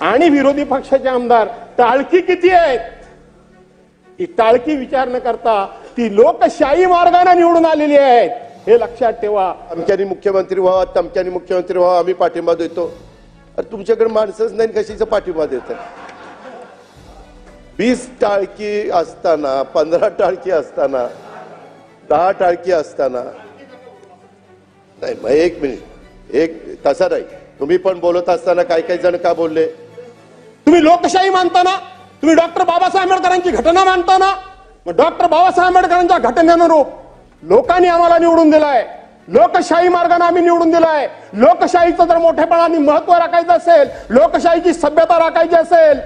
आणि विरोधी पक्षाचे आमदार टाळकी किती आहेत? ती टाळकी विचार न करता ती लोकशाही मार्गाने निवडून आलेली आहेत, हे लक्षात ठेवा. आमच्यानी मुख्यमंत्री व्हावा, तमच्यानी मुख्यमंत्री व्हावा, आम्ही पाठिंबा देतो. अरे तुमच्याकडे माणसंच नाही, कशाचा पाठिंबा देतात? 20 टाळकी असताना, 15 टाळकी असताना, 10 टाळकी असताना, नाही मग एक मिनिट, एक तसा नाही. तुम्ही पण बोलत असताना काही जण का बोलले? तुम्ही लोकशाही मानता ना, तुम्ही डॉक्टर बाबासाहेब आंबेडकरांची घटना मानता ना, मग डॉक्टर बाबासाहेब आंबेडकरांच्या घटनेनुरूप लोकांनी आम्हाला निवडून दिलाय, लोकशाही मार्गाने आम्ही निवडून दिलाय. लोकशाहीचं जर मोठेपणाने महत्व राखायचं असेल, लोकशाहीची सभ्यता राखायची असेल,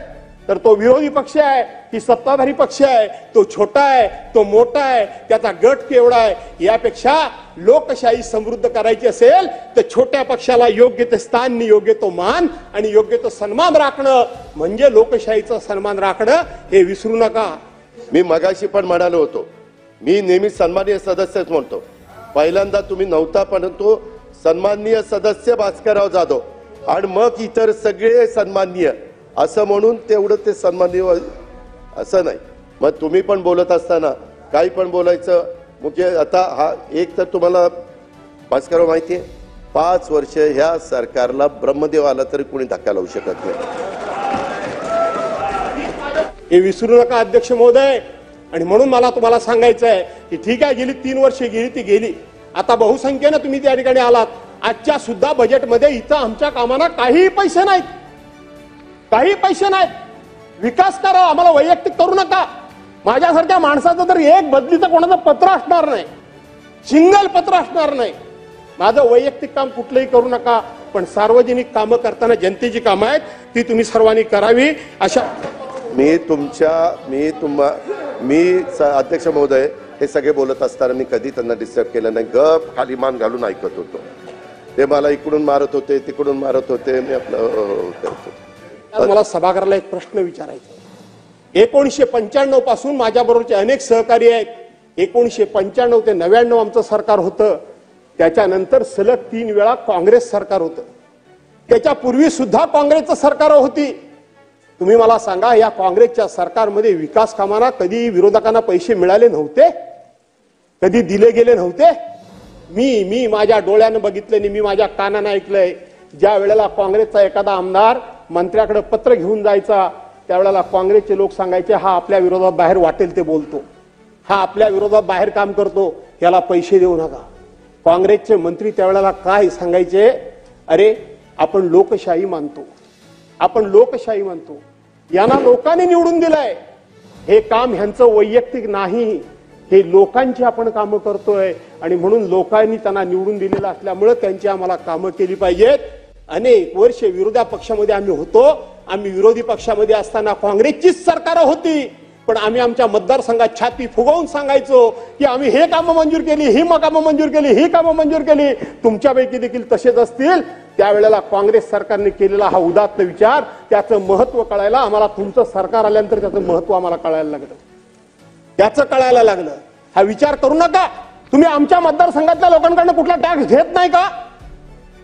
तर तो विरोधी पक्ष आहे की सत्ताधारी पक्ष आहे, तो छोटा आहे, तो मोठा आहे, त्याचा गट केवढा आहे, यापेक्षा लोकशाही समृद्ध करायची असेल तर छोट्या पक्षाला योग्य ते स्थान, योग्य तो मान आणि योग्य तो सन्मान राखणं म्हणजे लोकशाहीचा सन्मान राखणं, हे विसरू नका. मी मगाशी पण म्हणालो होतो, मी नेहमी सन्माननीय सदस्यच म्हणतो. पहिल्यांदा तुम्ही नव्हता, परंतु सन्माननीय सदस्य भास्करराव जाधव आणि मग इतर सगळे सन्माननीय असं म्हणून तेवढं ते सन्माननीय असं नाही. मग तुम्ही पण बोलत असताना काही पण बोलायचं. मुख्य आता हा एक तर तुम्हाला भास्करराव माहिती आहे, 5 वर्ष ह्या सरकारला ब्रह्मदेव आला तरी कोणी धक्का लावू शकत नाही, हे विसरू नका अध्यक्ष महोदय. आणि म्हणून मला तुम्हाला सांगायचं आहे की ठीक आहे, गेली 3 वर्ष गेली ती गेली. आता बहुसंख्येनं तुम्ही त्या ठिकाणी आलात. आजच्या सुद्धा बजेटमध्ये इथं आमच्या कामांना काही पैसे नाहीत, काही पैसे नाहीत. विकास करा, आम्हाला वैयक्तिक करू नका. माझ्यासारख्या माणसाचं तर एक बदलीचं कोणाचं पत्र असणार नाही, सिंगल पत्र असणार नाही. माझं वैयक्तिक काम कुठलंही करू नका, पण सार्वजनिक कामं करताना जनतेची कामं आहेत ती तुम्ही सर्वांनी करावी. अशा मी अध्यक्ष महोदय हे सगळे बोलत असताना मी कधी त्यांना डिस्टर्ब केलं नाही. गप खाली मान घालून ऐकत होतो. ते मला इकडून मारत होते, तिकडून मारत होते, मी आपलं करतो. मला सभागृहाला एक प्रश्न विचारायचा. 1995 पासून माझ्या बरोबरचे अनेक सहकारी आहेत. 1995 ते 99 आमचं सरकार होतं. त्याच्यानंतर सलग 3 वेळा काँग्रेस सरकार होतं. त्याच्यापूर्वी सुद्धा काँग्रेसचं सरकार होती. तुम्ही मला सांगा, या काँग्रेसच्या सरकारमध्ये विकास कामांना कधी विरोधकांना पैसे मिळाले नव्हते? कधी दिले गेले नव्हते? मी माझ्या डोळ्यानं बघितलं, मी माझ्या कानानं ऐकलंय. ज्या वेळेला काँग्रेसचा एखादा आमदार मंत्र्याकडे पत्र घेऊन जायचा, त्यावेळेला काँग्रेसचे लोक सांगायचे, हा आपल्या विरोधात बाहेर वाटेल ते बोलतो, हा आपल्या विरोधात बाहेर काम करतो, याला पैसे देऊ नका. काँग्रेसचे मंत्री त्यावेळेला काय सांगायचे? अरे आपण लोकशाही मानतो, आपण लोकशाही मानतो, यांना लोकांनी निवडून दिलंय, हे काम ह्यांचं वैयक्तिक नाही, हे लोकांची आपण कामं करतोय आणि म्हणून लोकांनी त्यांना निवडून दिलेलं असल्यामुळे त्यांची आम्हाला कामं केली पाहिजेत. अनेक वर्ष विरोधी पक्षामध्ये आम्ही होतो. आम्ही विरोधी पक्षामध्ये असताना काँग्रेसचीच सरकार होती, पण आम्ही आमच्या मतदारसंघात छाती फुगवून सांगायचो की आम्ही हे कामं मंजूर केली, ही कामं मंजूर केली, ही कामं मंजूर केली. तुमच्यापैकी देखील तसेच असतील. त्यावेळेला काँग्रेस सरकारने केलेला हा उदात्त विचार, त्याचं महत्व कळायला आम्हाला तुमचं सरकार आल्यानंतर त्याचं महत्व आम्हाला कळायला लागलं, त्याचं कळायला लागलं. हा विचार करू नका. तुम्ही आमच्या मतदारसंघातल्या लोकांकडून कुठला टॅक्स घेत नाही का?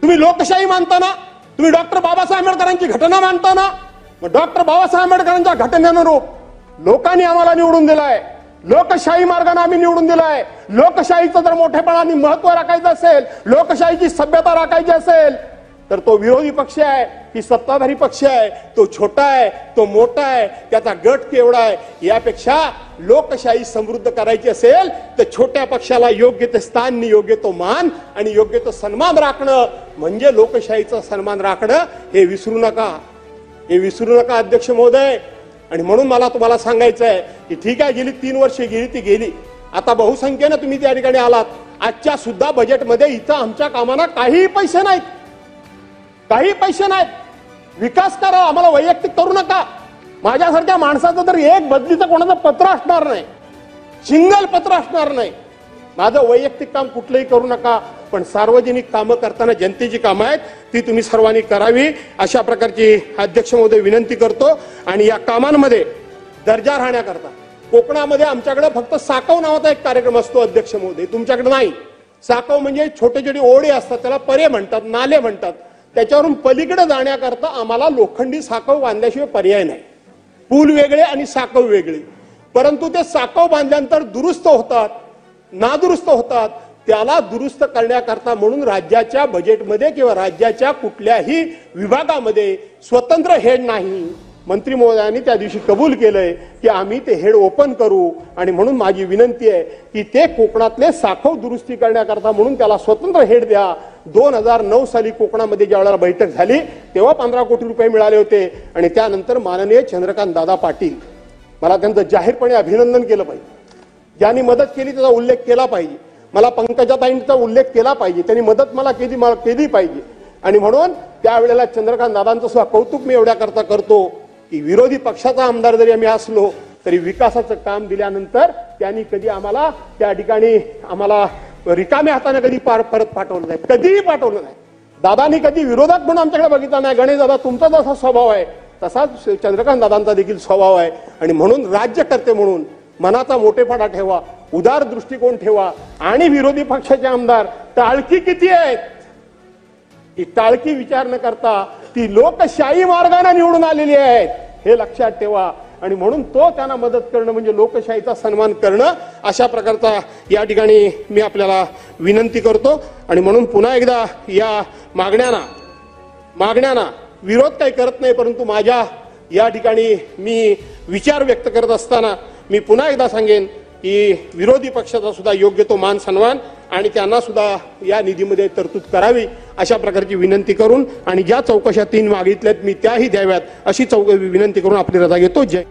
तुम्ही लोकशाही मानता ना, तुम्ही डॉक्टर बाबासाहेब आंबेडकरांची घटना मानता ना, मग डॉक्टर बाबासाहेब आंबेडकरांच्या घटनेनुरूप लोकांनी आम्हाला निवडून दिलाय, लोकशाही मार्गाने आम्ही निवडून दिलाय. लोकशाहीचं जर मोठेपणाने महत्व राखायचं असेल, लोकशाहीची सभ्यता राखायची असेल, तर तो विरोधी पक्ष आहे की सत्ताधारी पक्ष आहे, तो छोटा आहे, तो मोठा आहे, त्याचा गट केवढा आहे, यापेक्षा लोकशाही समृद्ध करायची असेल तर छोट्या पक्षाला योग्य ते स्थान, योग्य तो मान आणि योग्य तो सन्मान राखणं म्हणजे लोकशाहीचा सन्मान राखणं, हे विसरू नका, हे विसरू नका अध्यक्ष महोदय. आणि म्हणून मला तुम्हाला सांगायचं आहे की ठीक आहे, गेली 3 वर्ष गेली ती गेली. आता बहुसंख्येनं तुम्ही त्या ठिकाणी आलात. आजच्या सुद्धा बजेटमध्ये इथं आमच्या कामांना काही पैसे नाहीत, काही पैसे नाहीत. विकास करा, आम्हाला वैयक्तिक करू नका. माझ्यासारख्या माणसाचं तर एक बदलीचं कोणाचं पत्र असणार नाही, सिंगल पत्र असणार नाही. माझं वैयक्तिक काम कुठलंही करू नका, पण सार्वजनिक कामं करताना जनतेची कामं आहेत ती तुम्ही सर्वांनी करावी, अशा प्रकारची अध्यक्ष महोदय विनंती करतो. आणि या कामांमध्ये दर्जा राहण्याकरता कोकणामध्ये आमच्याकडे फक्त साकव नावाचा एक कार्यक्रम असतो अध्यक्ष महोदय, तुमच्याकडे नाही. साकव म्हणजे छोटे छोटे ओढे असतात, त्याला परे म्हणतात, नाले म्हणतात. त्याच्यावरून पलीकडे जाण्याकरता आम्हाला लोखंडी साकव बांधल्याशिवाय पर्याय नाही. पूल वेगळे आणि साकव वेगळे, परंतु ते साकव बांधल्यानंतर दुरुस्त होतात, नादुरुस्त होतात. त्याला दुरुस्त करण्याकरता म्हणून राज्याच्या बजेटमध्ये किंवा राज्याच्या कुठल्याही विभागामध्ये स्वतंत्र हेड नाही. मंत्री महोदयांनी त्या दिवशी कबूल केलंय की आम्ही ते हेड ओपन करू, आणि म्हणून माझी विनंती आहे की ते कोकणातले साखव दुरुस्ती करण्याकरता म्हणून त्याला स्वतंत्र हेड द्या. 2009 साली कोकणामध्ये ज्या वेळेला बैठक झाली तेव्हा 15 कोटी रुपये मिळाले होते, आणि त्यानंतर माननीय चंद्रकांत दादा पाटील, मला त्यांचं जाहीरपणे अभिनंदन केलं पाहिजे. ज्यांनी मदत केली त्याचा उल्लेख केला पाहिजे. मला पंकजाताईंचा उल्लेख केला पाहिजे, त्यांनी मदत मला केली पाहिजे. आणि म्हणून त्यावेळेला चंद्रकांत दादांचं सुद्धा कौतुक मी एवढ्या करता करतो की विरोधी पक्षाचा आमदार जरी आम्ही असलो तरी विकासाचं काम दिल्यानंतर त्यांनी कधी आम्हाला त्या ठिकाणी आम्हाला रिकाम्या हाताने कधी परत पाठवलं नाही, कधीही पाठवलं नाही. दादांनी कधी विरोधक म्हणून आमच्याकडे बघितला नाही. गणेश दादा, तुमचा जसा स्वभाव आहे तसाच चंद्रकांत दादांचा देखील स्वभाव आहे. आणि म्हणून राज्यकर्ते म्हणून मनाचा मोठेपणा ठेवा, उदार दृष्टिकोन ठेवा. आणि विरोधी पक्षाचे आमदार टाळकी किती आहेत, ही टाळकी विचार न करता ती लोकशाही मार्गाने निवडून आलेली आहेत, हे लक्षात ठेवा. आणि म्हणून तो त्यांना मदत करणं म्हणजे लोकशाहीचा सन्मान करणं, अशा प्रकारचा या ठिकाणी मी आपल्याला विनंती करतो. आणि म्हणून पुन्हा एकदा या मागण्यांना विरोध काही करत नाही, परंतु माझ्या या ठिकाणी मी विचार व्यक्त करत असताना मी पुन्हा एकदा सांगेन की विरोधी पक्षाचा सुद्धा योग्य तो मान सन्मान आणि त्यांना सुद्धा या निधीमध्ये तरतूद करावी, अशा प्रकारची विनंती करून, आणि ज्या चौकशा 3 मागितल्यात मी त्याही द्याव्यात अशी विनंती करून आपली रजा घेतो. Jai.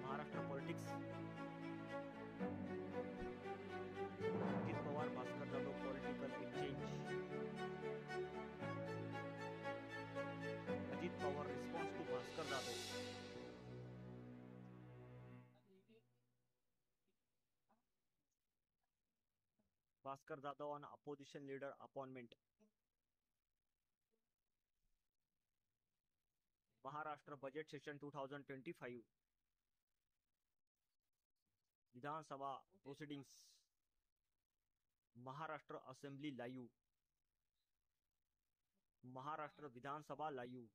Maharashtra politics, Ajit Pawar, Bhaskar Jadhav political exchange. Ajit Pawar response to Bhaskar Jadhav. Bhaskar Jadhav on opposition leader appointment. Maharashtra budget session 2025. Vidhan Sabha proceedings. Maharashtra Assembly live. Maharashtra Vidhan Sabha live.